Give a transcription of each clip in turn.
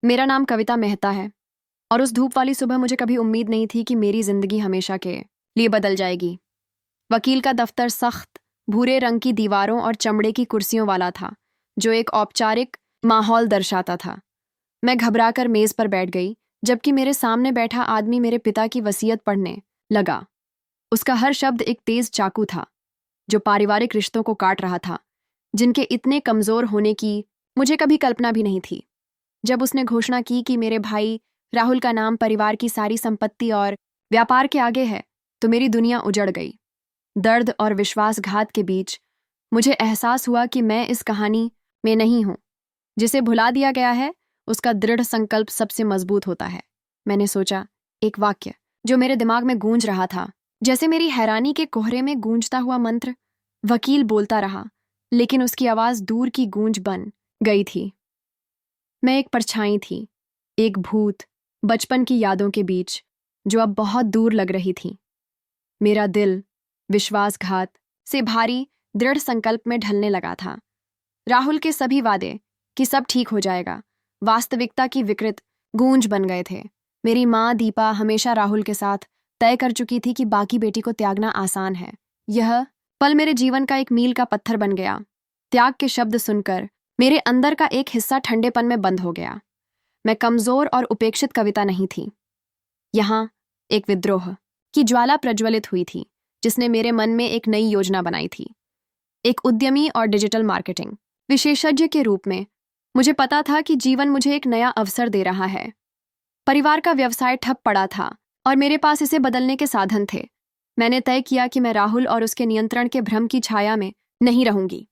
मेरा नाम कविता मेहता है और उस धूप वाली सुबह मुझे कभी उम्मीद नहीं थी कि मेरी जिंदगी हमेशा के लिए बदल जाएगी। वकील का दफ्तर सख्त भूरे रंग की दीवारों और चमड़े की कुर्सियों वाला था, जो एक औपचारिक माहौल दर्शाता था। मैं घबराकर मेज पर बैठ गई, जबकि मेरे सामने बैठा आदमी मेरे पिता की वसीयत पढ़ने लगा। उसका हर शब्द एक तेज चाकू था, जो पारिवारिक रिश्तों को काट रहा था, जिनके इतने कमजोर होने की मुझे कभी कल्पना भी नहीं थी। जब उसने घोषणा की कि मेरे भाई राहुल का नाम परिवार की सारी संपत्ति और व्यापार के आगे है, तो मेरी दुनिया उजड़ गई। दर्द और विश्वासघात के बीच मुझे एहसास हुआ कि मैं इस कहानी में नहीं हूं। जिसे भुला दिया गया है, उसका दृढ़ संकल्प सबसे मजबूत होता है। मैंने सोचा, एक वाक्य जो मेरे दिमाग में गूंज रहा था, जैसे मेरी हैरानी के कोहरे में गूंजता हुआ मंत्र। वकील बोलता रहा, लेकिन उसकी आवाज दूर की गूंज बन गई थी। मैं एक परछाई थी, एक भूत, बचपन की यादों के बीच, जो अब बहुत दूर लग रही थी। मेरा दिल विश्वासघात से भारी दृढ़ संकल्प में ढलने लगा था। राहुल के सभी वादे कि सब ठीक हो जाएगा, वास्तविकता की विकृत गूंज बन गए थे। मेरी माँ दीपा हमेशा राहुल के साथ तय कर चुकी थी कि बाकी बेटी को त्यागना आसान है। यह पल मेरे जीवन का एक मील का पत्थर बन गया। त्याग के शब्द सुनकर मेरे अंदर का एक हिस्सा ठंडेपन में बंद हो गया। मैं कमजोर और उपेक्षित कविता नहीं थी। यहाँ एक विद्रोह की ज्वाला प्रज्वलित हुई थी, जिसने मेरे मन में एक नई योजना बनाई थी। एक उद्यमी और डिजिटल मार्केटिंग विशेषज्ञ के रूप में मुझे पता था कि जीवन मुझे एक नया अवसर दे रहा है। परिवार का व्यवसाय ठप पड़ा था और मेरे पास इसे बदलने के साधन थे। मैंने तय किया कि मैं राहुल और उसके नियंत्रण के भ्रम की छाया में नहीं रहूंगी।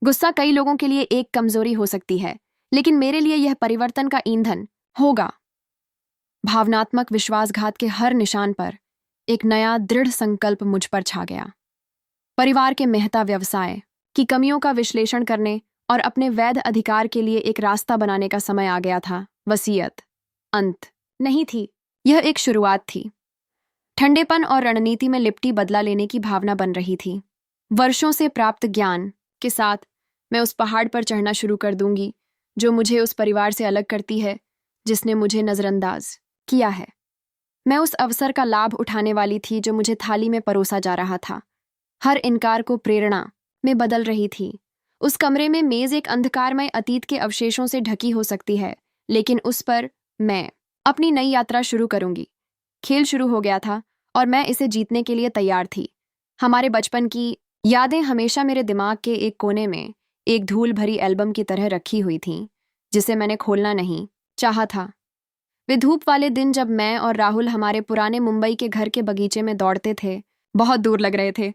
गुस्सा कई लोगों के लिए एक कमजोरी हो सकती है, लेकिन मेरे लिए यह परिवर्तन का ईंधन होगा। भावनात्मक विश्वासघात के हर निशान पर एक नया दृढ़ संकल्प मुझ पर छा गया। परिवार के मेहता व्यवसाय की कमियों का विश्लेषण करने और अपने वैध अधिकार के लिए एक रास्ता बनाने का समय आ गया था। वसीयत अंत नहीं थी, यह एक शुरुआत थी। ठंडेपन और रणनीति में लिपटी बदला लेने की भावना बन रही थी। वर्षों से प्राप्त ज्ञान के साथ मैं उस पहाड़ पर चढ़ना शुरू कर दूंगी, जो मुझे उस परिवार से अलग करती है, जिसने मुझे नजरअंदाज किया है। मैं उस अवसर का लाभ उठाने वाली थी जो मुझे थाली में परोसा जा रहा था। हर इनकार को प्रेरणा में बदल रही थी। उस कमरे में मेज एक अंधकारमय अतीत के अवशेषों से ढकी हो सकती है, लेकिन उस पर मैं अपनी नई यात्रा शुरू करूंगी। खेल शुरू हो गया था और मैं इसे जीतने के लिए तैयार थी। हमारे बचपन की यादें हमेशा मेरे दिमाग के एक कोने में एक धूल भरी एल्बम की तरह रखी हुई थीं, जिसे मैंने खोलना नहीं चाहा था। वे धूप वाले दिन जब मैं और राहुल हमारे पुराने मुंबई के घर के बगीचे में दौड़ते थे, बहुत दूर लग रहे थे।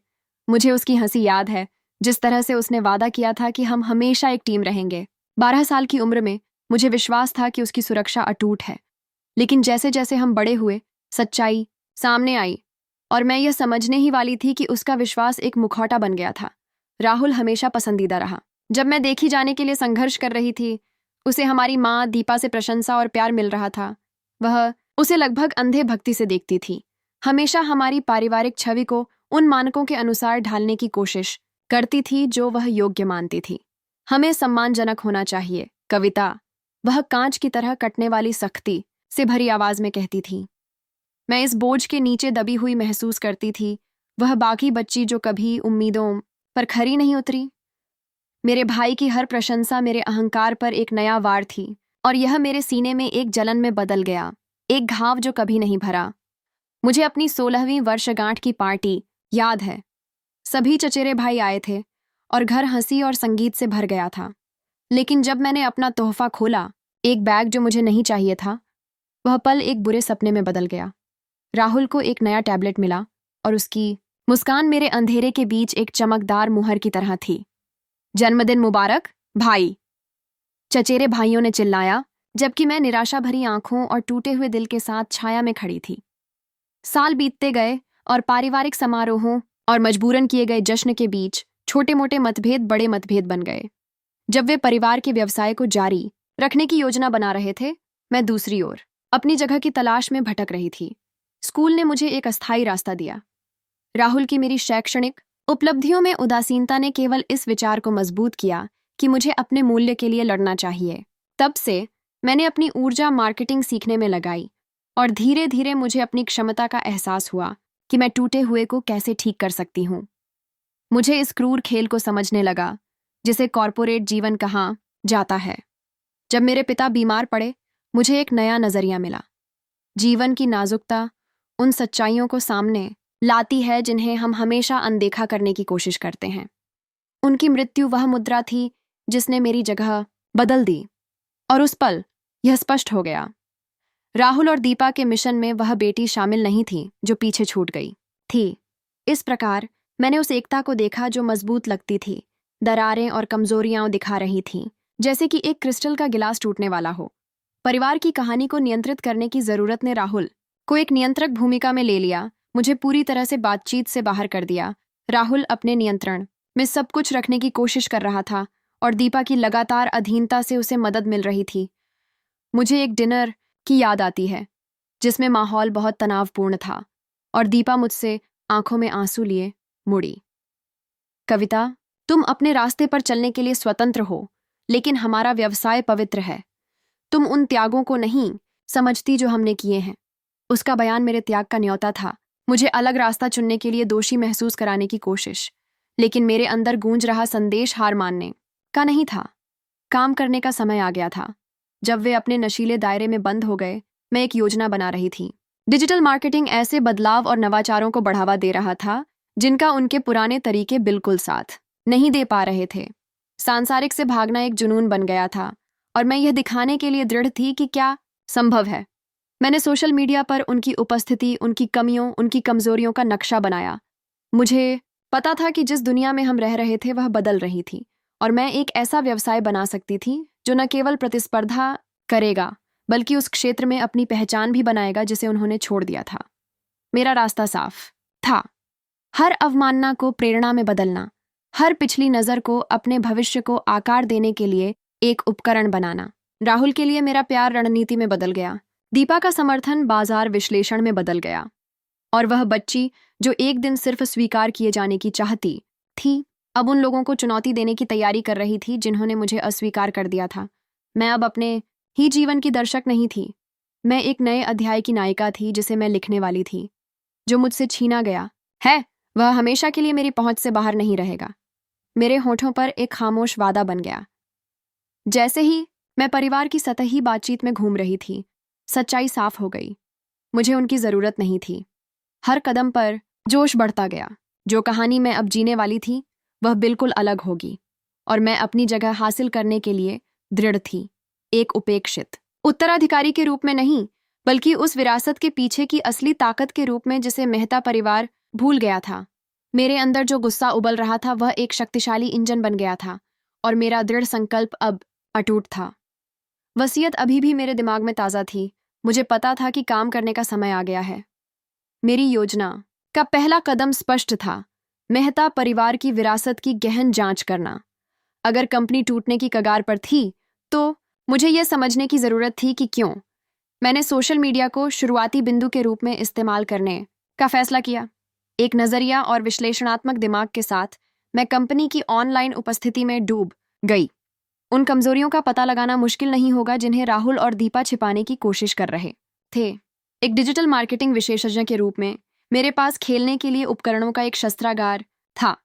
मुझे उसकी हंसी याद है, जिस तरह से उसने वादा किया था कि हम हमेशा एक टीम रहेंगे। 12 साल की उम्र में मुझे विश्वास था कि उसकी सुरक्षा अटूट है, लेकिन जैसे जैसे हम बड़े हुए, सच्चाई सामने आई और मैं यह समझने ही वाली थी कि उसका विश्वास एक मुखौटा बन गया था। राहुल हमेशा पसंदीदा रहा। जब मैं देखी जाने के लिए संघर्ष कर रही थी, उसे हमारी माँ दीपा से प्रशंसा और प्यार मिल रहा था। वह उसे लगभग अंधे भक्ति से देखती थी, हमेशा हमारी पारिवारिक छवि को उन मानकों के अनुसार ढालने की कोशिश करती थी जो वह योग्य मानती थी। हमें सम्मानजनक होना चाहिए, कविता, वह कांच की तरह कटने वाली सख्ती से भरी आवाज में कहती थी। मैं इस बोझ के नीचे दबी हुई महसूस करती थी, वह बाकी बच्ची जो कभी उम्मीदों पर खरी नहीं उतरी। मेरे भाई की हर प्रशंसा मेरे अहंकार पर एक नया वार थी, और यह मेरे सीने में एक जलन में बदल गया, एक घाव जो कभी नहीं भरा। मुझे अपनी 16वीं वर्षगांठ की पार्टी याद है। सभी चचेरे भाई आए थे और घर हंसी और संगीत से भर गया था। लेकिन जब मैंने अपना तोहफा खोला, एक बैग जो मुझे नहीं चाहिए था, वह पल एक बुरे सपने में बदल गया। राहुल को एक नया टैबलेट मिला और उसकी मुस्कान मेरे अंधेरे के बीच एक चमकदार मुहर की तरह थी। जन्मदिन मुबारक भाई, चचेरे भाइयों ने चिल्लाया, जबकि मैं निराशा भरी आंखों और टूटे हुए दिल के साथ छाया में खड़ी थी। साल बीतते गए और पारिवारिक समारोहों और मजबूरन किए गए जश्न के बीच छोटे मोटे मतभेद बड़े मतभेद बन गए। जब वे परिवार के व्यवसाय को जारी रखने की योजना बना रहे थे, मैं दूसरी ओर अपनी जगह की तलाश में भटक रही थी। स्कूल ने मुझे एक अस्थायी रास्ता दिया। राहुल की मेरी शैक्षणिक उपलब्धियों में उदासीनता ने केवल इस विचार को मजबूत किया कि मुझे अपने मूल्य के लिए लड़ना चाहिए। तब से मैंने अपनी ऊर्जा मार्केटिंग सीखने में लगाई और धीरे धीरे मुझे अपनी क्षमता का एहसास हुआ कि मैं टूटे हुए को कैसे ठीक कर सकती हूँ। मुझे इस क्रूर खेल को समझने लगा जिसे कॉरपोरेट जीवन कहा जाता है। जब मेरे पिता बीमार पड़े, मुझे एक नया नजरिया मिला। जीवन की नाजुकता उन सच्चाइयों को सामने लाती है जिन्हें हम हमेशा अनदेखा करने की कोशिश करते हैं। उनकी मृत्यु वह मुद्रा थी जिसने मेरी जगह बदल दी, और उस पल यह स्पष्ट हो गया। राहुल और दीपा के मिशन में वह बेटी शामिल नहीं थी जो पीछे छूट गई थी। इस प्रकार मैंने उस एकता को देखा जो मजबूत लगती थी, दरारें और कमजोरियां दिखा रही थीं, जैसे कि एक क्रिस्टल का गिलास टूटने वाला हो। परिवार की कहानी को नियंत्रित करने की जरूरत ने राहुल को एक नियंत्रक भूमिका में ले लिया, मुझे पूरी तरह से बातचीत से बाहर कर दिया। राहुल अपने नियंत्रण में सब कुछ रखने की कोशिश कर रहा था और दीपा की लगातार अधीनता से उसे मदद मिल रही थी। मुझे एक डिनर की याद आती है जिसमें माहौल बहुत तनावपूर्ण था और दीपा मुझसे आंखों में आंसू लिए मुड़ी। कविता, तुम अपने रास्ते पर चलने के लिए स्वतंत्र हो, लेकिन हमारा व्यवसाय पवित्र है। तुम उन त्यागों को नहीं समझती जो हमने किए हैं। उसका बयान मेरे त्याग का न्योता था, मुझे अलग रास्ता चुनने के लिए दोषी महसूस कराने की कोशिश, लेकिन मेरे अंदर गूंज रहा संदेश हार मानने का नहीं था। काम करने का समय आ गया था। जब वे अपने नशीले दायरे में बंद हो गए, मैं एक योजना बना रही थी। डिजिटल मार्केटिंग ऐसे बदलाव और नवाचारों को बढ़ावा दे रहा था जिनका उनके पुराने तरीके बिल्कुल साथ नहीं दे पा रहे थे। सांसारिक से भागना एक जुनून बन गया था और मैं यह दिखाने के लिए दृढ़ थी कि क्या संभव है। मैंने सोशल मीडिया पर उनकी उपस्थिति, उनकी कमियों, उनकी कमजोरियों का नक्शा बनाया। मुझे पता था कि जिस दुनिया में हम रह रहे थे वह बदल रही थी और मैं एक ऐसा व्यवसाय बना सकती थी जो न केवल प्रतिस्पर्धा करेगा बल्कि उस क्षेत्र में अपनी पहचान भी बनाएगा जिसे उन्होंने छोड़ दिया था। मेरा रास्ता साफ था, हर अवमानना को प्रेरणा में बदलना, हर पिछली नज़र को अपने भविष्य को आकार देने के लिए एक उपकरण बनाना। राहुल के लिए मेरा प्यार रणनीति में बदल गया, दीपा का समर्थन बाजार विश्लेषण में बदल गया, और वह बच्ची जो एक दिन सिर्फ स्वीकार किए जाने की चाहती थी, अब उन लोगों को चुनौती देने की तैयारी कर रही थी जिन्होंने मुझे अस्वीकार कर दिया था। मैं अब अपने ही जीवन की दर्शक नहीं थी, मैं एक नए अध्याय की नायिका थी जिसे मैं लिखने वाली थी। जो मुझसे छीना गया है वह हमेशा के लिए मेरी पहुंच से बाहर नहीं रहेगा। मेरे होठों पर एक खामोश वादा बन गया। जैसे ही मैं परिवार की सतही बातचीत में घूम रही थी, सच्चाई साफ हो गई। मुझे उनकी जरूरत नहीं थी। हर कदम पर जोश बढ़ता गया। जो कहानी मैं अब जीने वाली थी वह बिल्कुल अलग होगी और मैं अपनी जगह हासिल करने के लिए दृढ़ थी, एक उपेक्षित उत्तराधिकारी के रूप में नहीं, बल्कि उस विरासत के पीछे की असली ताकत के रूप में जिसे मेहता परिवार भूल गया था। मेरे अंदर जो गुस्सा उबल रहा था वह एक शक्तिशाली इंजन बन गया था और मेरा दृढ़ संकल्प अब अटूट था। वसीयत अभी भी मेरे दिमाग में ताज़ा थी। मुझे पता था कि काम करने का समय आ गया है। मेरी योजना का पहला कदम स्पष्ट था, मेहता परिवार की विरासत की गहन जांच करना। अगर कंपनी टूटने की कगार पर थी तो मुझे यह समझने की जरूरत थी कि क्यों। मैंने सोशल मीडिया को शुरुआती बिंदु के रूप में इस्तेमाल करने का फैसला किया। एक नजरिया और विश्लेषणात्मक दिमाग के साथ मैं कंपनी की ऑनलाइन उपस्थिति में डूब गई। उन कमजोरियों का पता लगाना मुश्किल नहीं होगा जिन्हें राहुल और दीपा छिपाने की कोशिश कर रहे थे। एक डिजिटल मार्केटिंग विशेषज्ञ के रूप में मेरे पास खेलने के लिए उपकरणों का एक शस्त्रागार था।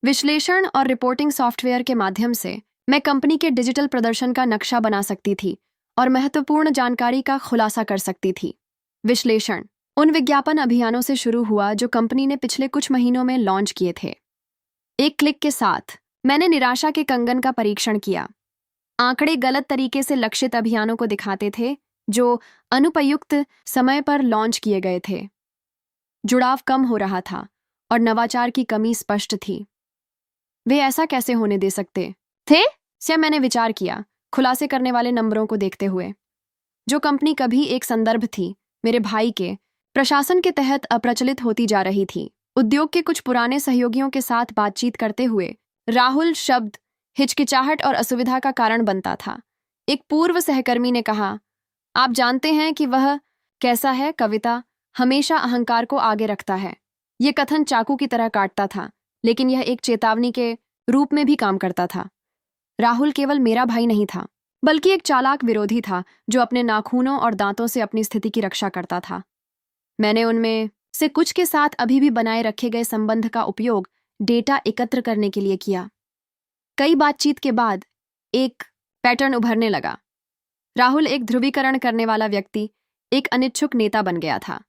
विश्लेषण और रिपोर्टिंग सॉफ्टवेयर के माध्यम से मैं कंपनी के डिजिटल प्रदर्शन का नक्शा बना सकती थी और महत्वपूर्ण जानकारी का खुलासा कर सकती थी। विश्लेषण उन विज्ञापन अभियानों से शुरू हुआ जो कंपनी ने पिछले कुछ महीनों में लॉन्च किए थे। एक क्लिक के साथ मैंने निराशा के कंगन का परीक्षण किया। आंकड़े गलत तरीके से लक्षित अभियानों को दिखाते थे जो अनुपयुक्त समय पर लॉन्च किए गए थे। जुड़ाव कम हो रहा था और नवाचार की कमी स्पष्ट थी। वे ऐसा कैसे होने दे सकते थे? से मैंने विचार किया, खुलासे करने वाले नंबरों को देखते हुए। जो कंपनी कभी एक संदर्भ थी, मेरे भाई के प्रशासन के तहत अप्रचलित होती जा रही थी। उद्योग के कुछ पुराने सहयोगियों के साथ बातचीत करते हुए राहुल शब्द हिचकिचाहट और असुविधा का कारण बनता था। एक पूर्व सहकर्मी ने कहा, आप जानते हैं कि वह कैसा है? कविता हमेशा अहंकार को आगे रखता है। यह कथन चाकू की तरह काटता था, लेकिन यह एक चेतावनी के रूप में भी काम करता था। राहुल केवल मेरा भाई नहीं था, बल्कि एक चालाक विरोधी था जो अपने नाखूनों और दांतों से अपनी स्थिति की रक्षा करता था। मैंने उनमें से कुछ के साथ अभी भी बनाए रखे गए संबंध का उपयोग डेटा एकत्र करने के लिए किया। कई बातचीत के बाद एक पैटर्न उभरने लगा। राहुल एक ध्रुवीकरण करने वाला व्यक्ति, एक अनिच्छुक नेता बन गया था।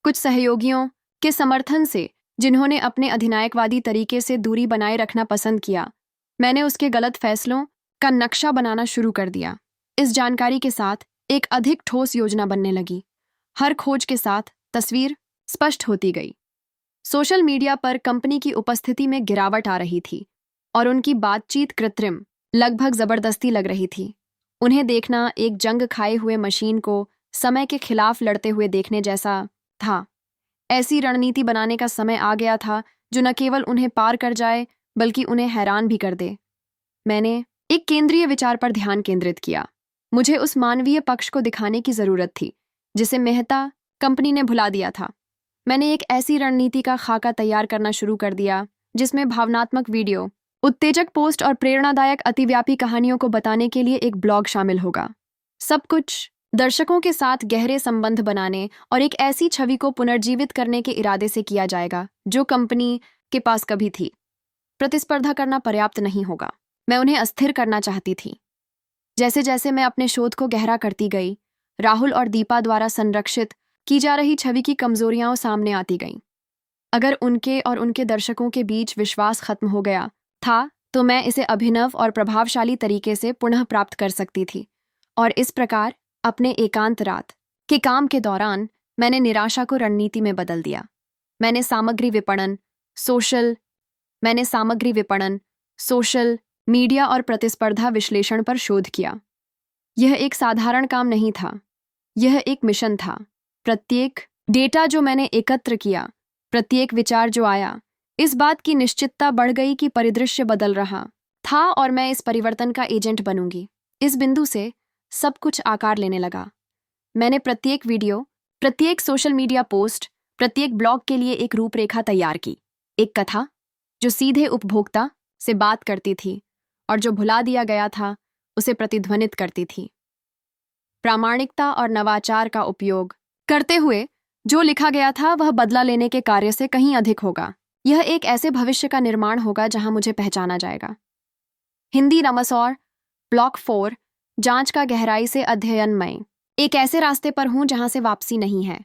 कुछ सहयोगियों के समर्थन से, जिन्होंने अपने अधिनायकवादी तरीके से दूरी बनाए रखना पसंद किया, मैंने उसके गलत फैसलों का नक्शा बनाना शुरू कर दिया। इस जानकारी के साथ एक अधिक ठोस योजना बनने लगी। हर खोज के साथ तस्वीर स्पष्ट होती गई। सोशल मीडिया पर कंपनी की उपस्थिति में गिरावट आ रही थी और उनकी बातचीत कृत्रिम, लगभग जबरदस्ती लग रही थी। उन्हें देखना एक जंग खाए हुए मशीन को समय के खिलाफ लड़ते हुए देखने जैसा था। ऐसी रणनीति बनाने का समय आ गया था जो न केवल उन्हें पार कर जाए बल्कि उन्हें हैरान भी कर दे। मैंने एक केंद्रीय विचार पर ध्यान केंद्रित किया। मुझे उस मानवीय पक्ष को दिखाने की जरूरत थी जिसे मेहता कंपनी ने भुला दिया था। मैंने एक ऐसी रणनीति का खाका तैयार करना शुरू कर दिया जिसमें भावनात्मक वीडियो, उत्तेजक पोस्ट और प्रेरणादायक अतिव्यापी कहानियों को बताने के लिए एक ब्लॉग शामिल होगा। सब कुछ दर्शकों के साथ गहरे संबंध बनाने और एक ऐसी छवि को पुनर्जीवित करने के इरादे से किया जाएगा जो कंपनी के पास कभी थी। प्रतिस्पर्धा करना पर्याप्त नहीं होगा। मैं उन्हें अस्थिर करना चाहती थी। जैसे जैसे मैं अपने शोध को गहरा करती गई, राहुल और दीपा द्वारा संरक्षित की जा रही छवि की कमजोरियां सामने आती गईं। अगर उनके और उनके दर्शकों के बीच विश्वास खत्म हो गया था, तो मैं इसे अभिनव और प्रभावशाली तरीके से पुनः प्राप्त कर सकती थी। और इस प्रकार अपने एकांत रात के काम के दौरान मैंने निराशा को रणनीति में बदल दिया। मैंने सामग्री विपणन, सोशल मीडिया और प्रतिस्पर्धा विश्लेषण पर शोध किया। यह एक साधारण काम नहीं था, यह एक मिशन था। प्रत्येक डेटा जो मैंने एकत्र किया, प्रत्येक विचार जो आया, इस बात की निश्चितता बढ़ गई कि परिदृश्य बदल रहा था और मैं इस परिवर्तन का एजेंट बनूंगी। इस बिंदु से सब कुछ आकार लेने लगा। मैंने प्रत्येक वीडियो, प्रत्येक सोशल मीडिया पोस्ट, प्रत्येक ब्लॉग के लिए एक रूपरेखा तैयार की। एक कथा जो सीधे उपभोक्ता से बात करती थी और जो भुला दिया गया था उसे प्रतिध्वनित करती थी। प्रामाणिकता और नवाचार का उपयोग करते हुए जो लिखा गया था वह बदला लेने के कार्य से कहीं अधिक होगा। यह एक ऐसे भविष्य का निर्माण होगा जहां मुझे पहचाना जाएगा। हिंदी रमसौर ब्लॉक 4 जांच का गहराई से अध्ययन। मैं एक ऐसे रास्ते पर हूं जहां से वापसी नहीं है।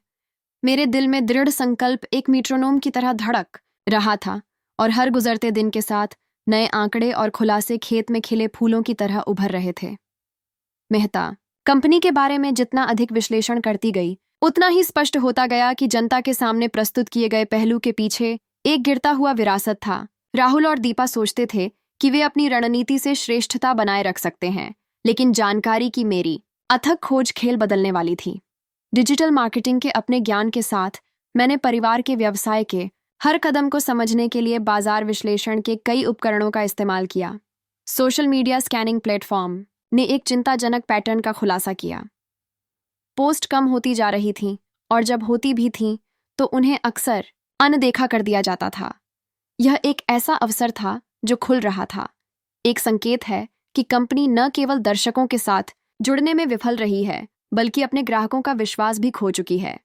मेरे दिल में दृढ़ संकल्प एक मीट्रोनोम की तरह धड़क रहा था और हर गुजरते दिन के साथ नए आंकड़े और खुलासे खेत में खिले फूलों की तरह उभर रहे थे। मेहता कंपनी के बारे में जितना अधिक विश्लेषण करती गई, उतना ही स्पष्ट होता गया कि जनता के सामने प्रस्तुत किए गए पहलू के पीछे एक गिरता हुआ विरासत था। राहुल और दीपा सोचते थे कि वे अपनी रणनीति से श्रेष्ठता बनाए रख सकते हैं, लेकिन जानकारी की मेरी अथक खोज खेल बदलने वाली थी। डिजिटल मार्केटिंग के अपने ज्ञान के साथ मैंने परिवार के व्यवसाय के हर कदम को समझने के लिए बाजार विश्लेषण के कई उपकरणों का इस्तेमाल किया। सोशल मीडिया स्कैनिंग प्लेटफॉर्म ने एक चिंताजनक पैटर्न का खुलासा किया। पोस्ट कम होती जा रही थीं और जब होती भी थीं तो उन्हें अक्सर अनदेखा कर दिया जाता था। यह एक ऐसा अवसर था जो खुल रहा था। एक संकेत है कि कंपनी न केवल दर्शकों के साथ जुड़ने में विफल रही है, बल्कि अपने ग्राहकों का विश्वास भी खो चुकी है।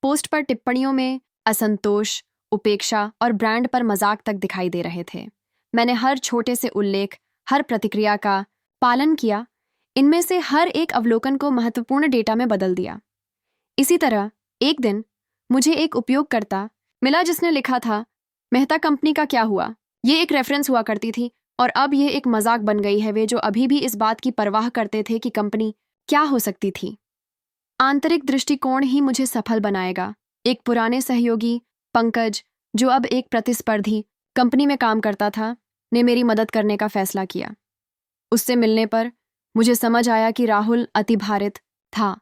पोस्ट पर टिप्पणियों में असंतोष, उपेक्षा और ब्रांड पर मजाक तक दिखाई दे रहे थे। मैंने हर छोटे से उल्लेख, हर प्रतिक्रिया का पालन किया। इनमें से हर एक अवलोकन को महत्वपूर्ण डेटा में बदल दिया। इसी तरह एक दिन मुझे एक उपयोगकर्ता मिला जिसने लिखा था, मेहता कंपनी का क्या हुआ? ये एक रेफरेंस हुआ करती थी और अब ये एक मजाक बन गई है। वे जो अभी भी इस बात की परवाह करते थे कि कंपनी क्या हो सकती थी। आंतरिक दृष्टिकोण ही मुझे सफल बनाएगा। एक पुराने सहयोगी पंकज, जो अब एक प्रतिस्पर्धी कंपनी में काम करता था, ने मेरी मदद करने का फैसला किया। उससे मिलने पर मुझे समझ आया कि राहुल अतिभारित था।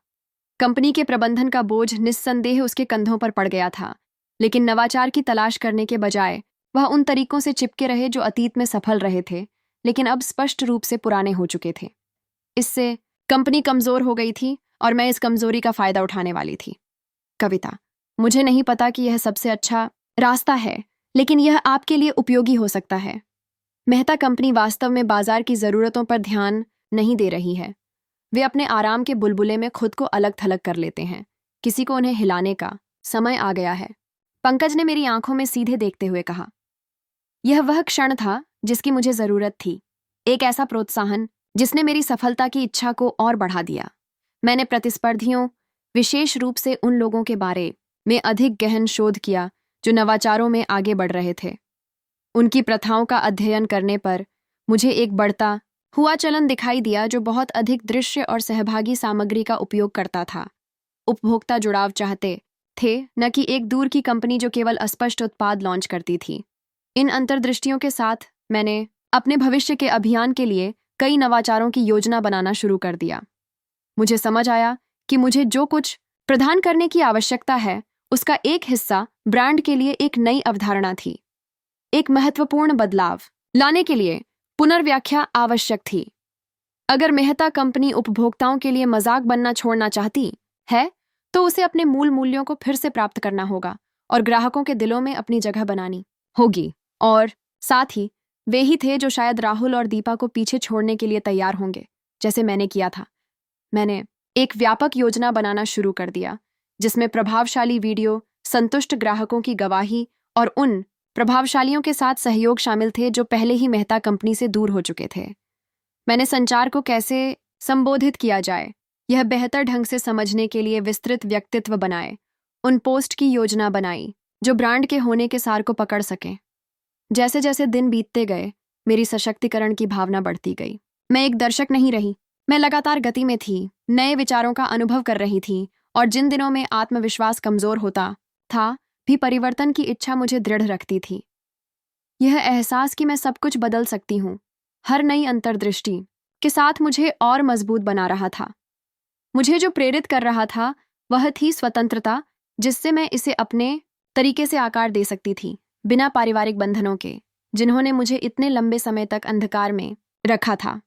कंपनी के प्रबंधन का बोझ निस्संदेह उसके कंधों पर पड़ गया था, लेकिन नवाचार की तलाश करने के बजाय वह उन तरीकों से चिपके रहे जो अतीत में सफल रहे थे, लेकिन अब स्पष्ट रूप से पुराने हो चुके थे। इससे कंपनी कमजोर हो गई थी और मैं इस कमजोरी का फायदा उठाने वाली थी। कविता, मुझे नहीं पता कि यह सबसे अच्छा रास्ता है, लेकिन यह आपके लिए उपयोगी हो सकता है। मेहता कंपनी वास्तव में बाजार की जरूरतों पर ध्यान नहीं दे रही है। वे अपने आराम के बुलबुले में खुद को अलग थलग कर लेते हैं। किसी को उन्हें हिलाने का समय आ गया है। पंकज ने मेरी आंखों में सीधे देखते हुए कहा। यह वह क्षण था जिसकी मुझे जरूरत थी। एक ऐसा प्रोत्साहन जिसने मेरी सफलता की इच्छा को और बढ़ा दिया। मैंने प्रतिस्पर्धियों, विशेष रूप से उन लोगों के बारे में अधिक गहन शोध किया जो नवाचारों में आगे बढ़ रहे थे। उनकी प्रथाओं का अध्ययन करने पर मुझे एक बढ़ता हुआ चलन दिखाई दिया जो बहुत अधिक दृश्य और सहभागी सामग्री का उपयोग करता था। उपभोक्ता जुड़ाव चाहते थे, न कि एक दूर की कंपनी जो केवल अस्पष्ट उत्पाद लॉन्च करती थी। इन अंतर्दृष्टियों के साथ मैंने अपने भविष्य के अभियान के लिए कई नवाचारों की योजना बनाना शुरू कर दिया। मुझे समझ आया कि मुझे जो कुछ प्रदान करने की आवश्यकता है उसका एक हिस्सा ब्रांड के लिए एक नई अवधारणा थी। एक महत्वपूर्ण बदलाव लाने के लिए पुनर्व्याख्या आवश्यक थी। अगर मेहता कंपनी उपभोक्ताओं के लिए मजाक बनना छोड़ना चाहती है तो उसे अपने मूल मूल्यों को फिर से प्राप्त करना होगा और ग्राहकों के दिलों में अपनी जगह बनानी होगी। और साथ ही वे ही थे जो शायद राहुल और दीपा को पीछे छोड़ने के लिए तैयार होंगे, जैसे मैंने किया था। मैंने एक व्यापक योजना बनाना शुरू कर दिया जिसमें प्रभावशाली वीडियो, संतुष्ट ग्राहकों की गवाही और उन प्रभावशालियों के साथ सहयोग शामिल थे जो पहले ही मेहता कंपनी से दूर हो चुके थे। मैंने संचार को कैसे संबोधित किया जाए यह बेहतर ढंग से समझने के लिए विस्तृत व्यक्तित्व बनाए। उन पोस्ट की योजना बनाई जो ब्रांड के होने के सार को पकड़ सकें। जैसे जैसे दिन बीतते गए मेरी सशक्तिकरण की भावना बढ़ती गई। मैं एक दर्शक नहीं रही, मैं लगातार गति में थी, नए विचारों का अनुभव कर रही थी और जिन दिनों में आत्मविश्वास कमजोर होता था भी परिवर्तन की इच्छा मुझे दृढ़ रखती थी। यह एहसास कि मैं सब कुछ बदल सकती हूँ हर नई अंतर्दृष्टि के साथ मुझे और मजबूत बना रहा था। मुझे जो प्रेरित कर रहा था वह थी स्वतंत्रता, जिससे मैं इसे अपने तरीके से आकार दे सकती थी, बिना पारिवारिक बंधनों के जिन्होंने मुझे इतने लंबे समय तक अंधकार में रखा था।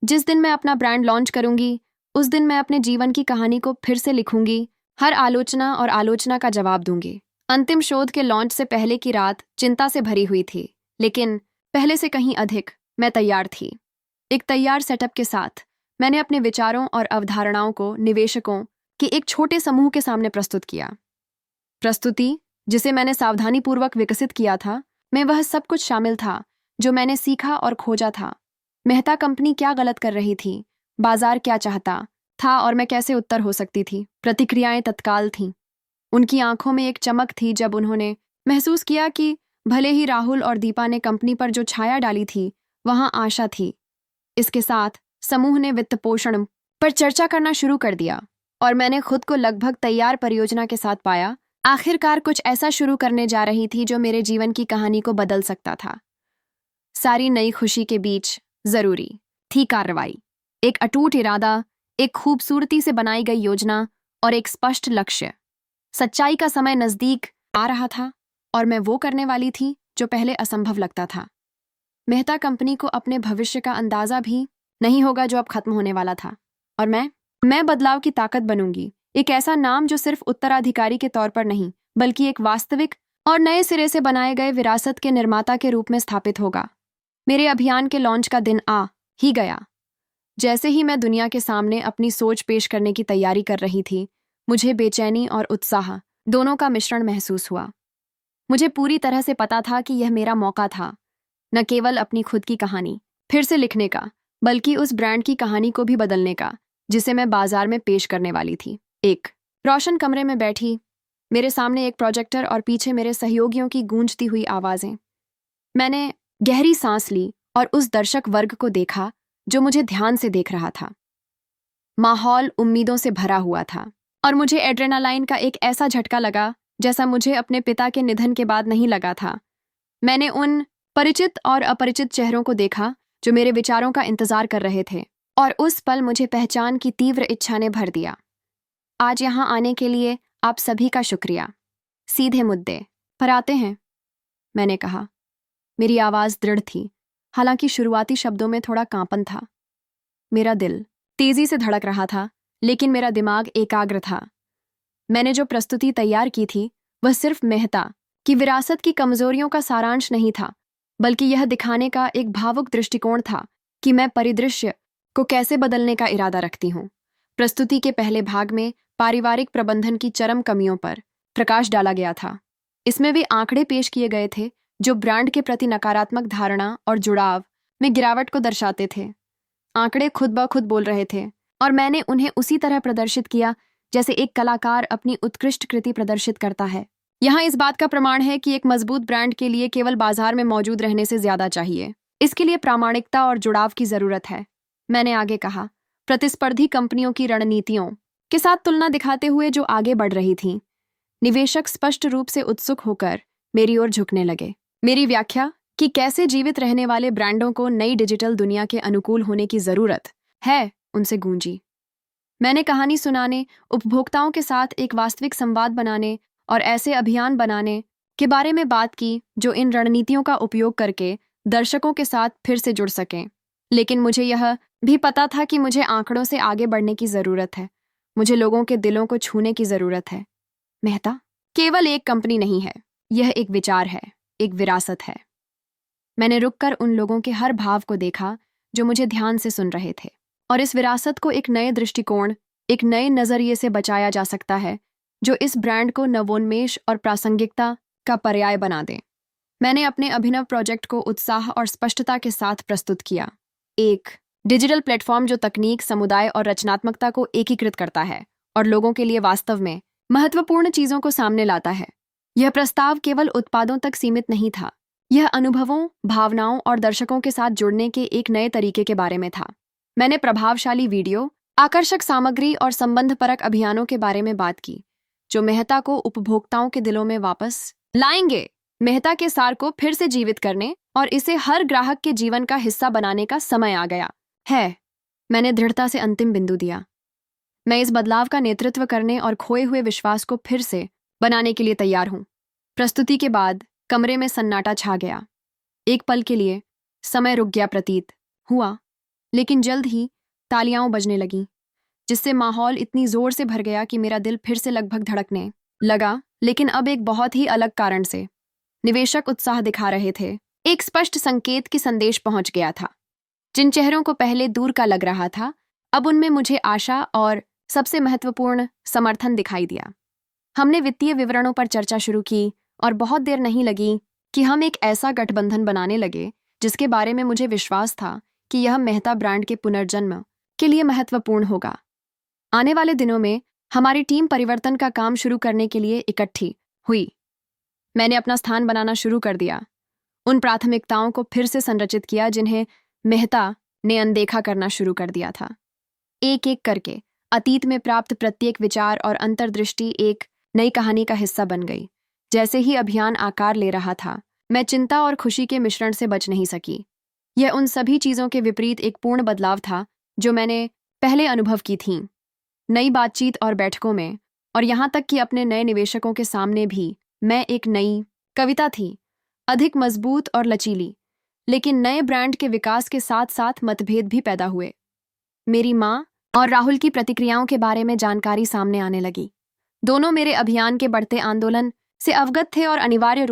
जिस दिन मैं अपना ब्रांड लॉन्च करूंगी उस दिन मैं अपने जीवन की कहानी को फिर से लिखूंगी, हर आलोचना और आलोचना का जवाब दूंगी। अंतिम शोध के लॉन्च से पहले की रात चिंता से भरी हुई थी, लेकिन पहले से कहीं अधिक मैं तैयार थी। एक तैयार सेटअप के साथ मैंने अपने विचारों और अवधारणाओं को निवेशकों के एक छोटे समूह के सामने प्रस्तुत किया। प्रस्तुति, जिसे मैंने सावधानीपूर्वक विकसित किया था, में वह सब कुछ शामिल था जो मैंने सीखा और खोजा था। मेहता कंपनी क्या गलत कर रही थी, बाजार क्या चाहता था और मैं कैसे उत्तर हो सकती थी। प्रतिक्रियाएं तत्काल थीं। उनकी आंखों में एक चमक थी जब उन्होंने महसूस किया कि भले ही राहुल और दीपा ने कंपनी पर जो छाया डाली थी वहां आशा थी। इसके साथ समूह ने वित्त पोषण पर चर्चा करना शुरू कर दिया और मैंने खुद को लगभग तैयार परियोजना के साथ पाया। आखिरकार कुछ ऐसा शुरू करने जा रही थी जो मेरे जीवन की कहानी को बदल सकता था। सारी नई खुशी के बीच जरूरी थी कार्रवाई, एक अटूट इरादा, एक खूबसूरती से बनाई गई योजना और एक स्पष्ट लक्ष्य। सच्चाई का समय नजदीक आ रहा था और मैं वो करने वाली थी जो पहले असंभव लगता था। मेहता कंपनी को अपने भविष्य का अंदाजा भी नहीं होगा जो अब खत्म होने वाला था, और मैं बदलाव की ताकत बनूंगी। एक ऐसा नाम जो सिर्फ उत्तराधिकारी के तौर पर नहीं बल्कि एक वास्तविक और नए सिरे से बनाए गए विरासत के निर्माता के रूप में स्थापित होगा। मेरे अभियान के लॉन्च का दिन आ ही गया। जैसे ही मैं दुनिया के सामने अपनी सोच पेश करने की तैयारी कर रही थी, मुझे बेचैनी और उत्साह दोनों का मिश्रण महसूस हुआ। मुझे पूरी तरह से पता था कि यह मेरा मौका था, न केवल अपनी खुद की कहानी फिर से लिखने का, बल्कि उस ब्रांड की कहानी को भी बदलने का जिसे मैं बाजार में पेश करने वाली थी। एक रोशन कमरे में बैठी, मेरे सामने एक प्रोजेक्टर और पीछे मेरे सहयोगियों की गूंजती हुई आवाजें। मैंने गहरी सांस ली और उस दर्शक वर्ग को देखा जो मुझे ध्यान से देख रहा था। माहौल उम्मीदों से भरा हुआ था और मुझे एड्रेनालाइन का एक ऐसा झटका लगा जैसा मुझे अपने पिता के निधन के बाद नहीं लगा था। मैंने उन परिचित और अपरिचित चेहरों को देखा जो मेरे विचारों का इंतजार कर रहे थे, और उस पल मुझे पहचान की तीव्र इच्छा ने भर दिया। आज यहाँ आने के लिए आप सभी का शुक्रिया। सीधे मुद्दे पर आते हैं, मैंने कहा। मेरी आवाज़ दृढ़ थी, हालांकि शुरुआती शब्दों में थोड़ा कांपन था। मेरा दिल तेजी से धड़क रहा था, लेकिन मेरा दिमाग एकाग्र था। मैंने जो प्रस्तुति तैयार की थी वह सिर्फ मेहता की विरासत की कमजोरियों का सारांश नहीं था, बल्कि यह दिखाने का एक भावुक दृष्टिकोण था कि मैं परिदृश्य को कैसे बदलने का इरादा रखती हूँ। प्रस्तुति के पहले भाग में पारिवारिक प्रबंधन की चरम कमियों पर प्रकाश डाला गया था। इसमें वे आंकड़े पेश किए गए थे जो ब्रांड के प्रति नकारात्मक धारणा और जुड़ाव में गिरावट को दर्शाते थे। आंकड़े खुद ब खुद बोल रहे थे और मैंने उन्हें उसी तरह प्रदर्शित किया जैसे एक कलाकार अपनी उत्कृष्ट कृति प्रदर्शित करता है। यहाँ इस बात का प्रमाण है कि एक मजबूत ब्रांड के लिए केवल बाजार में मौजूद रहने से ज्यादा चाहिए। इसके लिए प्रामाणिकता और जुड़ाव की जरूरत है। मैंने आगे कहा, प्रतिस्पर्धी कंपनियों की रणनीतियों के साथ तुलना दिखाते हुए जो आगे बढ़ रही थीं, निवेशक स्पष्ट रूप से उत्सुक होकर मेरी ओर झुकने लगे। मेरी व्याख्या कि कैसे जीवित रहने वाले ब्रांडों को नई डिजिटल दुनिया के अनुकूल होने की जरूरत है उनसे गूंजी। मैंने कहानी सुनाने, उपभोक्ताओं के साथ एक वास्तविक संवाद बनाने और ऐसे अभियान बनाने के बारे में बात की जो इन रणनीतियों का उपयोग करके दर्शकों के साथ फिर से जुड़ सकें। लेकिन मुझे यह भी पता था कि मुझे आंकड़ों से आगे बढ़ने की जरूरत है। मुझे लोगों के दिलों को छूने की जरूरत है। मेहता केवल एक कंपनी नहीं है, यह एक विचार है, एक विरासत है। मैंने रुककर उन लोगों के हर भाव को देखा जो मुझे ध्यान से सुन रहे थे, और इस विरासत को एक नए दृष्टिकोण, एक नए नजरिए से बचाया जा सकता है जो इस ब्रांड को नवोन्मेष और प्रासंगिकता का पर्याय बना दे। मैंने अपने अभिनव प्रोजेक्ट को उत्साह और स्पष्टता के साथ प्रस्तुत किया। एक डिजिटल प्लेटफॉर्म जो तकनीक, समुदाय और रचनात्मकता को एकीकृत करता है और लोगों के लिए वास्तव में महत्वपूर्ण चीजों को सामने लाता है। यह प्रस्ताव केवल उत्पादों तक सीमित नहीं था, यह अनुभवों, भावनाओं और दर्शकों के साथ जुड़ने के एक नए तरीके के बारे में था। मैंने प्रभावशाली वीडियो, आकर्षक सामग्री और संबंधपरक अभियानों के बारे में बात की जो मेहता को उपभोक्ताओं के दिलों में वापस लाएंगे, मेहता के सार को फिर से जीवित करने और इसे हर ग्राहक के जीवन का हिस्सा बनाने का समय आ गया है। मैंने दृढ़ता से अंतिम बिंदु दिया। मैं इस बदलाव का नेतृत्व करने और खोए हुए विश्वास को फिर से बनाने के लिए तैयार हूं। प्रस्तुति के बाद कमरे में सन्नाटा छा गया। एक पल के लिए समय रुक गया प्रतीत हुआ, लेकिन जल्द ही तालियां बजने लगीं, जिससे माहौल इतनी जोर से भर गया कि मेरा दिल फिर से लगभग धड़कने लगा, लेकिन अब एक बहुत ही अलग कारण से। निवेशक उत्साह दिखा रहे थे। एक स्पष्ट संकेत कि संदेश पहुंच गया था। जिन चेहरों को पहले दूर का लग रहा था, अब उनमें मुझे आशा और सबसे महत्वपूर्ण समर्थन दिखाई दिया। हमने वित्तीय विवरणों पर चर्चा शुरू की और बहुत देर नहीं लगी कि हम एक ऐसा गठबंधन बनाने लगे जिसके बारे में मुझे विश्वास था कि यह मेहता ब्रांड के पुनर्जन्म के लिए महत्वपूर्ण होगा। आने वाले दिनों में हमारी टीम परिवर्तन का काम शुरू करने के लिए इकट्ठी हुई। मैंने अपना स्थान बनाना शुरू कर दिया, उन प्राथमिकताओं को फिर से संरचित किया जिन्हें मेहता ने अनदेखा करना शुरू कर दिया था। एक एक करके अतीत में प्राप्त प्रत्येक विचार और अंतर्दृष्टि एक नई कहानी का हिस्सा बन गई। जैसे ही अभियान आकार ले रहा था, मैं चिंता और खुशी के मिश्रण से बच नहीं सकी। यह उन सभी चीजों के विपरीत एक पूर्ण बदलाव था जो मैंने पहले अनुभव की थीं। नई बातचीत और बैठकों में, और यहाँ तक कि अपने नए निवेशकों के सामने भी, मैं एक नई कविता थी, अधिक मजबूत और लचीली। लेकिन नए ब्रांड के विकास के साथ साथ मतभेद भी पैदा हुए। मेरी माँ और राहुल की प्रतिक्रियाओं के बारे में जानकारी सामने आने लगी। दोनों मेरे अभियान के बढ़ते आंदोलन से अवगत थे और अनिवार्य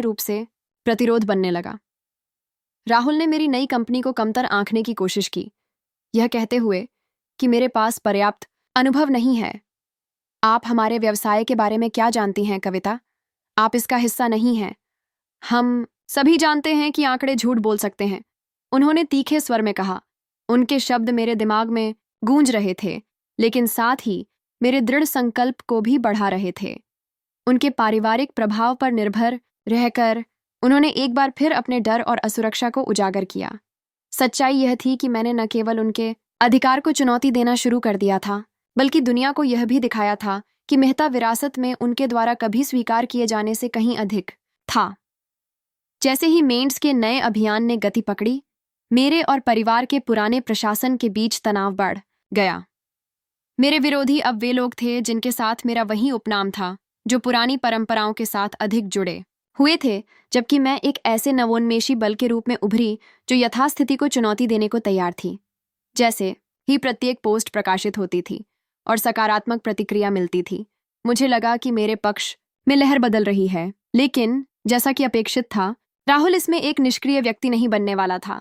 रूप से प्रतिरोध बनने लगा। राहुल ने मेरी नई कंपनी को कमतर आंकने की कोशिश की, यह कहते हुए कि मेरे पास पर्याप्त अनुभव नहीं है। आप हमारे व्यवसाय के बारे में क्या जानती हैं कविता? आप इसका हिस्सा नहीं हैं। हम सभी जानते हैं कि आंकड़े झूठ बोल सकते हैं, उन्होंने तीखे स्वर में कहा। उनके शब्द मेरे दिमाग में गूंज रहे थे, लेकिन साथ ही मेरे दृढ़ संकल्प को भी बढ़ा रहे थे। उनके पारिवारिक प्रभाव पर निर्भर रहकर उन्होंने एक बार फिर अपने डर और असुरक्षा को उजागर किया। सच्चाई यह थी कि मैंने न केवल उनके अधिकार को चुनौती देना शुरू कर दिया था, बल्कि दुनिया को यह भी दिखाया था कि मेहता विरासत में उनके द्वारा कभी स्वीकार किए जाने से कहीं अधिक था। जैसे ही मेंट्स के नए अभियान ने गति पकड़ी, मेरे और परिवार के पुराने प्रशासन के बीच तनाव बढ़ गया। मेरे विरोधी अब वे लोग थे जिनके साथ मेरा वही उपनाम था, जो पुरानी परंपराओं के साथ अधिक जुड़े हुए थे, जबकि मैं एक ऐसे नवोन्मेषी बल के रूप में उभरी जो यथास्थिति को चुनौती देने को तैयार थी। जैसे ही प्रत्येक पोस्ट प्रकाशित होती थी और सकारात्मक प्रतिक्रिया मिलती थी, मुझे लगा कि मेरे पक्ष में लहर बदल रही है। लेकिन जैसा कि अपेक्षित था, राहुल इसमें एक निष्क्रिय व्यक्ति नहीं बनने वाला था।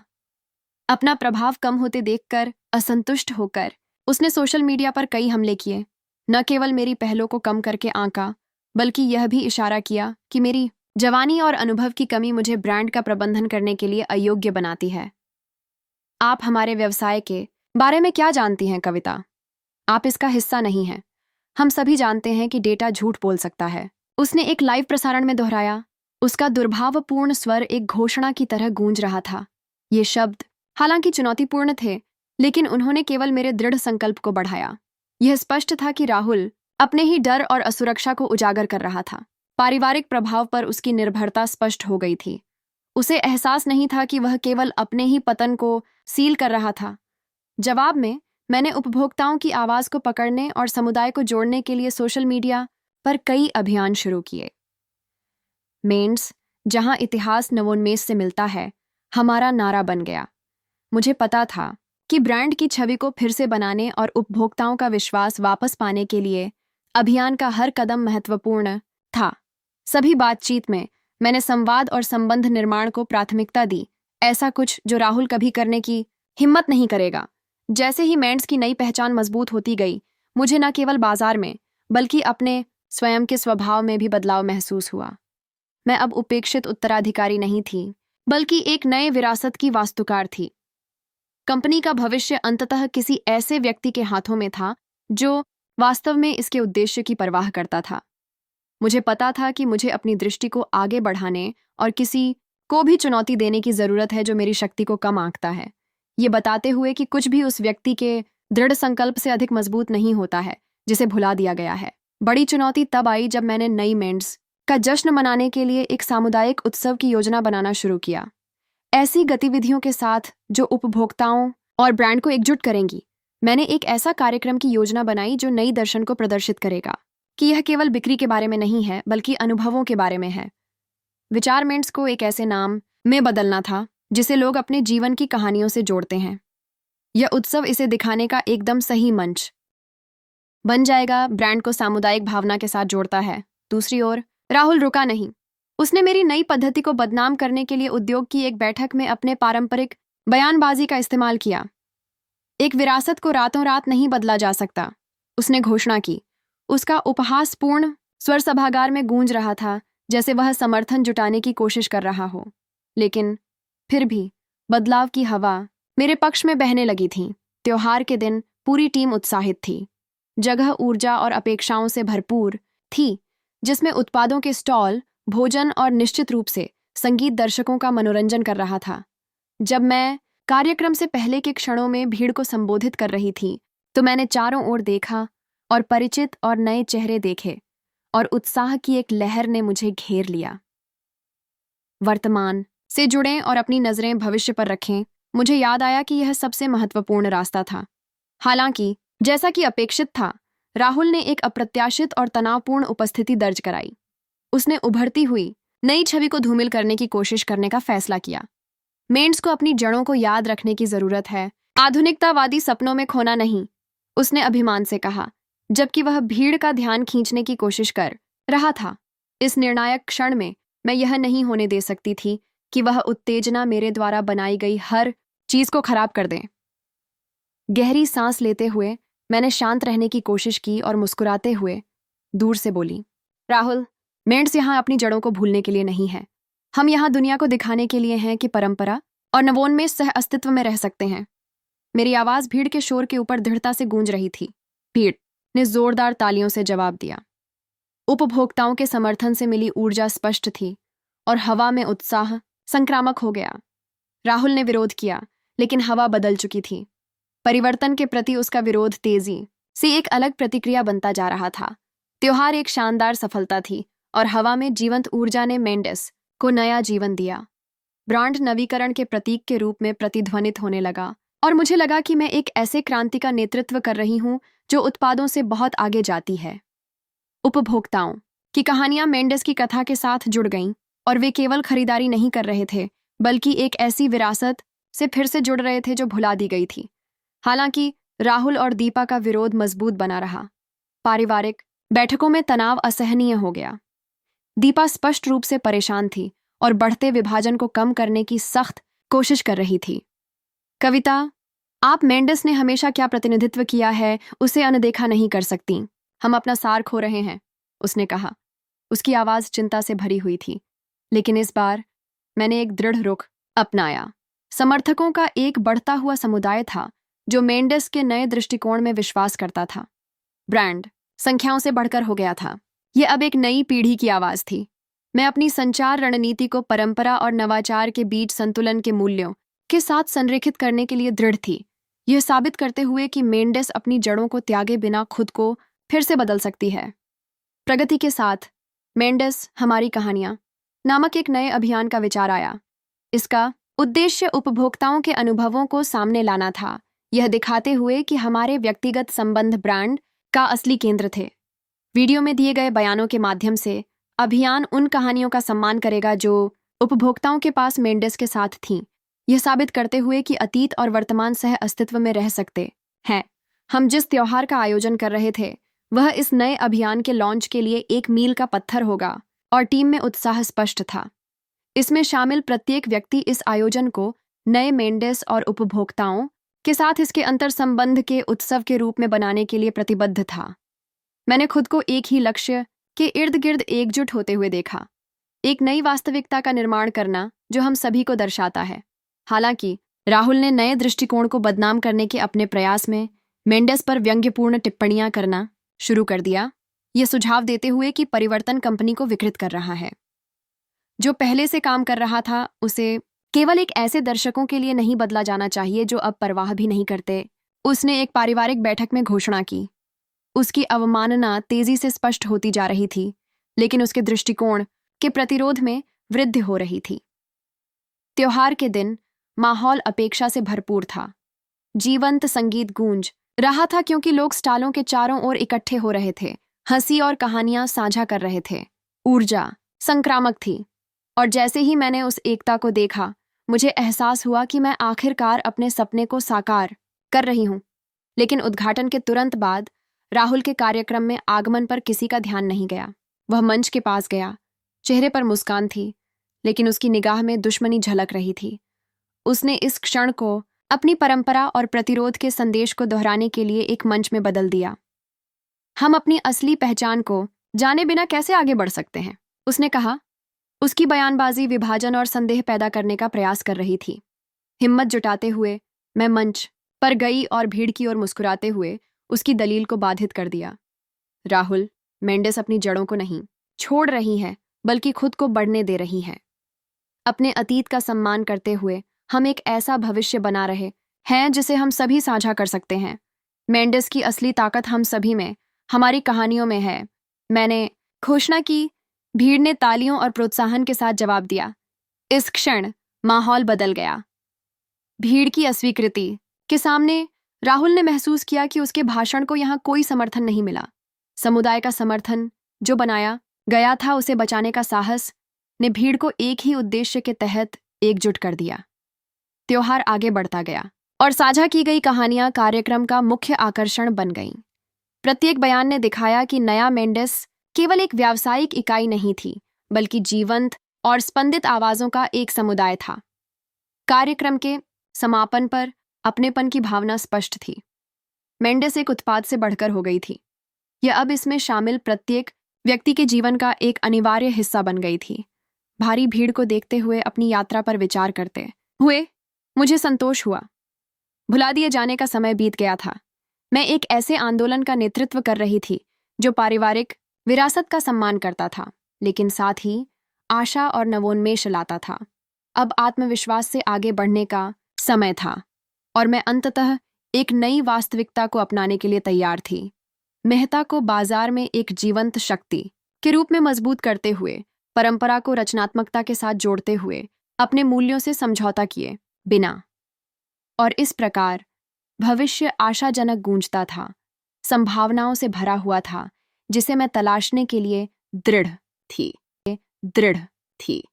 अपना प्रभाव कम होते देखकर असंतुष्ट होकर उसने सोशल मीडिया पर कई हमले किए। न केवल मेरी पहलों को कम करके आंका, बल्कि यह भी इशारा किया कि मेरी जवानी और अनुभव की कमी मुझे ब्रांड का प्रबंधन करने के लिए अयोग्य बनाती है। आप हमारे व्यवसाय के बारे में क्या जानती हैं, कविता? आप इसका हिस्सा नहीं हैं। हम सभी जानते हैं कि डेटा झूठ बोल सकता है, उसने एक लाइव प्रसारण में दोहराया। उसका दुर्भावपूर्ण स्वर एक घोषणा की तरह गूंज रहा था। ये शब्द हालांकि चुनौतीपूर्ण थे, लेकिन उन्होंने केवल मेरे दृढ़ संकल्प को बढ़ाया। यह स्पष्ट था कि राहुल अपने ही डर और असुरक्षा को उजागर कर रहा था। पारिवारिक प्रभाव पर उसकी निर्भरता स्पष्ट हो गई थी। उसे एहसास नहीं था कि वह केवल अपने ही पतन को सील कर रहा था। जवाब में मैंने उपभोक्ताओं की आवाज को पकड़ने और समुदाय को जोड़ने के लिए सोशल मीडिया पर कई अभियान शुरू किए। मेंड्स, जहां इतिहास नवोन्मेष से मिलता है, हमारा नारा बन गया। मुझे पता था कि ब्रांड की छवि को फिर से बनाने और उपभोक्ताओं का विश्वास वापस पाने के लिए अभियान का हर कदम महत्वपूर्ण था। सभी बातचीत में मैंने संवाद और संबंध निर्माण को प्राथमिकता दी, ऐसा कुछ जो राहुल कभी करने की हिम्मत नहीं करेगा। जैसे ही मेंड्स की नई पहचान मजबूत होती गई, मुझे न केवल बाजार में बल्कि अपने स्वयं के स्वभाव में भी बदलाव महसूस हुआ। मैं अब उपेक्षित उत्तराधिकारी नहीं थी, बल्कि एक नए विरासत की वास्तुकार थी। कंपनी का भविष्य अंततः किसी ऐसे व्यक्ति के हाथों में था जो वास्तव में इसके उद्देश्य की परवाह करता था। मुझे पता था कि मुझे अपनी दृष्टि को आगे बढ़ाने और किसी को भी चुनौती देने की जरूरत है जो मेरी शक्ति को कम आंकता है, ये बताते हुए कि कुछ भी उस व्यक्ति के दृढ़ संकल्प से अधिक मजबूत नहीं होता है जिसे भुला दिया गया है। बड़ी चुनौती तब आई जब मैंने नई मेंड्स का जश्न मनाने के लिए एक सामुदायिक उत्सव की योजना बनाना शुरू किया, ऐसी गतिविधियों के साथ जो उपभोक्ताओं और ब्रांड को एकजुट करेंगी। मैंने एक ऐसा कार्यक्रम की योजना बनाई जो नई दर्शन को प्रदर्शित करेगा कि यह केवल बिक्री के बारे में नहीं है, बल्कि अनुभवों के बारे में है। विचार मेंट्स को एक ऐसे नाम में बदलना था जिसे लोग अपने जीवन की कहानियों से जोड़ते हैं। यह उत्सव इसे दिखाने का एकदम सही मंच बन जाएगा। ब्रांड को सामुदायिक भावना के साथ जोड़ता है। दूसरी ओर राहुल रुका नहीं। उसने मेरी नई पद्धति को बदनाम करने के लिए उद्योग की एक बैठक में अपने पारंपरिक बयानबाजी का इस्तेमाल किया। एक विरासत को रातों रात नहीं बदला जा सकता, उसने घोषणा की। उसका उपहासपूर्ण स्वर सभागार में गूंज रहा था, जैसे वह समर्थन जुटाने की कोशिश कर रहा हो। लेकिन फिर भी बदलाव की हवा मेरे पक्ष में बहने लगी थी। त्योहार के दिन पूरी टीम उत्साहित थी। जगह ऊर्जा और अपेक्षाओं से भरपूर थी, जिसमें उत्पादों के स्टॉल, भोजन और निश्चित रूप से संगीत दर्शकों का मनोरंजन कर रहा था। जब मैं कार्यक्रम से पहले के क्षणों में भीड़ को संबोधित कर रही थी, तो मैंने चारों ओर देखा और परिचित और नए चेहरे देखे, और उत्साह की एक लहर ने मुझे घेर लिया। वर्तमान से जुड़ें और अपनी नजरें भविष्य पर रखें। मुझे याद आया कि यह सबसे महत्वपूर्ण रास्ता था। हालांकि जैसा कि अपेक्षित था, राहुल ने एक अप्रत्याशित और तनावपूर्ण उपस्थिति दर्ज कराई। उसने उभरती हुई नई छवि को धूमिल करने की कोशिश करने का फैसला किया। मेंड्स को अपनी जड़ों को याद रखने की जरूरत है, आधुनिकतावादी सपनों में खोना नहीं, उसने अभिमान से कहा, जबकि वह भीड़ का ध्यान खींचने की कोशिश कर रहा था। इस निर्णायक क्षण में मैं यह नहीं होने दे सकती थी कि वह उत्तेजना मेरे द्वारा बनाई गई हर चीज को खराब कर दे। गहरी सांस लेते हुए मैंने शांत रहने की कोशिश की और मुस्कुराते हुए दूर से बोली, राहुल, मेंड्स यहाँ अपनी जड़ों को भूलने के लिए नहीं है। हम यहाँ दुनिया को दिखाने के लिए हैं कि परंपरा और नवोन्मेष सह अस्तित्व में रह सकते हैं। मेरी आवाज भीड़ के शोर के ऊपर दृढ़ता से गूंज रही थी। भीड़ ने जोरदार तालियों से जवाब दिया। उपभोक्ताओं के समर्थन से मिली ऊर्जा स्पष्ट थी और हवा में उत्साह संक्रामक हो गया। राहुल ने विरोध किया, लेकिन हवा बदल चुकी थी। परिवर्तन के प्रति उसका विरोध तेजी से एक अलग प्रतिक्रिया बनता जा रहा था। त्योहार एक शानदार सफलता थी और हवा में जीवंत ऊर्जा ने मेंडिस को नया जीवन दिया। ब्रांड नवीकरण के प्रतीक के रूप में प्रतिध्वनित होने लगा और मुझे लगा कि मैं एक ऐसे क्रांति का नेतृत्व कर रही हूं जो उत्पादों से बहुत आगे जाती है। उपभोक्ताओं की कहानियां मेंडिस की कथा के साथ जुड़ गईं और वे केवल खरीदारी नहीं कर रहे थे, बल्कि एक ऐसी विरासत से फिर से जुड़ रहे थे जो भुला दी गई थी। हालांकि राहुल और दीपा का विरोध मजबूत बना रहा। पारिवारिक बैठकों में तनाव असहनीय हो गया। दीपा स्पष्ट रूप से परेशान थी और बढ़ते विभाजन को कम करने की सख्त कोशिश कर रही थी। कविता, आप मेंडिस ने हमेशा क्या प्रतिनिधित्व किया है उसे अनदेखा नहीं कर सकती। हम अपना सार खो रहे हैं, उसने कहा। उसकी आवाज़ चिंता से भरी हुई थी, लेकिन इस बार मैंने एक दृढ़ रुख अपनाया। समर्थकों का एक बढ़ता हुआ समुदाय था जो मेंडिस के नए दृष्टिकोण में विश्वास करता था। ब्रांड संख्याओं से बढ़कर हो गया था। यह अब एक नई पीढ़ी की आवाज़ थी। मैं अपनी संचार रणनीति को परंपरा और नवाचार के बीच संतुलन के मूल्यों के साथ संरेखित करने के लिए दृढ़ थी, यह साबित करते हुए कि मेंडिस अपनी जड़ों को त्यागे बिना खुद को फिर से बदल सकती है। प्रगति के साथ मेंडिस हमारी कहानियां नामक एक नए अभियान का विचार आया। इसका उद्देश्य उपभोक्ताओं के अनुभवों को सामने लाना था, यह दिखाते हुए कि हमारे व्यक्तिगत संबंध ब्रांड का असली केंद्र थे। वीडियो में दिए गए बयानों के माध्यम से अभियान उन कहानियों का सम्मान करेगा जो उपभोक्ताओं के पास मेंडिस के साथ थीं, यह साबित करते हुए कि अतीत और वर्तमान सह अस्तित्व में रह सकते हैं। हम जिस त्योहार का आयोजन कर रहे थे वह इस नए अभियान के लॉन्च के लिए एक मील का पत्थर होगा और टीम में उत्साह स्पष्ट था। इसमें शामिल प्रत्येक व्यक्ति इस आयोजन को नए मेंडिस और उपभोक्ताओं के साथ इसके अंतर्संबंध के उत्सव के रूप में बनाने के लिए प्रतिबद्ध था। मैंने खुद को एक ही लक्ष्य के इर्द गिर्द एकजुट होते हुए देखा, एक नई वास्तविकता का निर्माण करना जो हम सभी को दर्शाता है। हालांकि राहुल ने नए दृष्टिकोण को बदनाम करने के अपने प्रयास में मेंडिस पर व्यंग्यपूर्ण टिप्पणियां करना शुरू कर दिया, यह सुझाव देते हुए कि परिवर्तन कंपनी को विकृत कर रहा है। जो पहले से काम कर रहा था उसे केवल एक ऐसे दर्शकों के लिए नहीं बदला जाना चाहिए जो अब परवाह भी नहीं करते, उसने एक पारिवारिक बैठक में घोषणा की। उसकी अवमानना तेजी से स्पष्ट होती जा रही थी, लेकिन उसके दृष्टिकोण के प्रतिरोध में वृद्धि हो रही थी। त्योहार के दिन माहौल अपेक्षा से भरपूर था। जीवंत संगीत गूंज रहा था क्योंकि लोग स्टालों के चारों ओर इकट्ठे हो रहे थे, हंसी और कहानियां साझा कर रहे थे। ऊर्जा संक्रामक थी, और जैसे ही मैंने उस एकता को देखा, मुझे एहसास हुआ कि मैं आखिरकार अपने सपने को साकार कर रही हूं। लेकिन उद्घाटन के तुरंत बाद राहुल के कार्यक्रम में आगमन पर किसी का ध्यान नहीं गया। वह मंच के पास गया, चेहरे पर मुस्कान थी, लेकिन उसकी निगाह में दुश्मनी झलक रही थी। उसने इस क्षण को अपनी परंपरा और प्रतिरोध के संदेश को दोहराने के लिए एक मंच में बदल दिया। हम अपनी असली पहचान को जाने बिना कैसे आगे बढ़ सकते हैं, उसने कहा। उसकी बयानबाजी विभाजन और संदेह पैदा करने का प्रयास कर रही थी। हिम्मत जुटाते हुए मैं मंच पर गई और भीड़ की ओर मुस्कुराते हुए उसकी दलील को बाधित कर दिया। राहुल, मेंडिस अपनी जड़ों को नहीं छोड़ रही है, बल्कि खुद को बढ़ने दे रही है। अपने अतीत का सम्मान करते हुए हम एक ऐसा भविष्य बना रहे हैं जिसे हम सभी साझा कर सकते हैं। मेंडिस की असली ताकत हम सभी में, हमारी कहानियों में है। मैंने घोषणा की। भीड़ ने तालियों और प्रोत्साहन के साथ जवाब दिया। इस क्षण माहौल बदल गया। भीड़ की अस्वीकृति के सामने राहुल ने महसूस किया कि उसके भाषण को यहाँ कोई समर्थन नहीं मिला। समुदाय का समर्थन जो बनाया गया था, उसे बचाने का साहस ने भीड़ को एक ही उद्देश्य के तहत एकजुट कर दिया। त्योहार आगे बढ़ता गया और साझा की गई कहानियां कार्यक्रम का मुख्य आकर्षण बन गईं। प्रत्येक बयान ने दिखाया कि नया मेंडिस केवल एक व्यावसायिक इकाई नहीं थी, बल्कि जीवंत और स्पंदित आवाजों का एक समुदाय था। कार्यक्रम के समापन पर अपनेपन की भावना स्पष्ट थी। मेंडिस एक उत्पाद से बढ़कर हो गई थी। यह अब इसमें शामिल प्रत्येक व्यक्ति के जीवन का एक अनिवार्य हिस्सा बन गई थी। भारी भीड़ को देखते हुए अपनी यात्रा पर विचार करते हुए मुझे संतोष हुआ। भुला दिए जाने का समय बीत गया था। मैं एक ऐसे आंदोलन का नेतृत्व कर रही थी जो पारिवारिक विरासत का सम्मान करता था, लेकिन साथ ही आशा और नवोन्मेष लाता था। अब आत्मविश्वास से आगे बढ़ने का समय था और मैं अंततः एक नई वास्तविकता को अपनाने के लिए तैयार थी। मेहता को बाजार में एक जीवंत शक्ति के रूप में मजबूत करते हुए, परंपरा को रचनात्मकता के साथ जोड़ते हुए, अपने मूल्यों से समझौता किए बिना। और इस प्रकार भविष्य आशाजनक गूंजता था, संभावनाओं से भरा हुआ था, जिसे मैं तलाशने के लिए दृढ़ थी।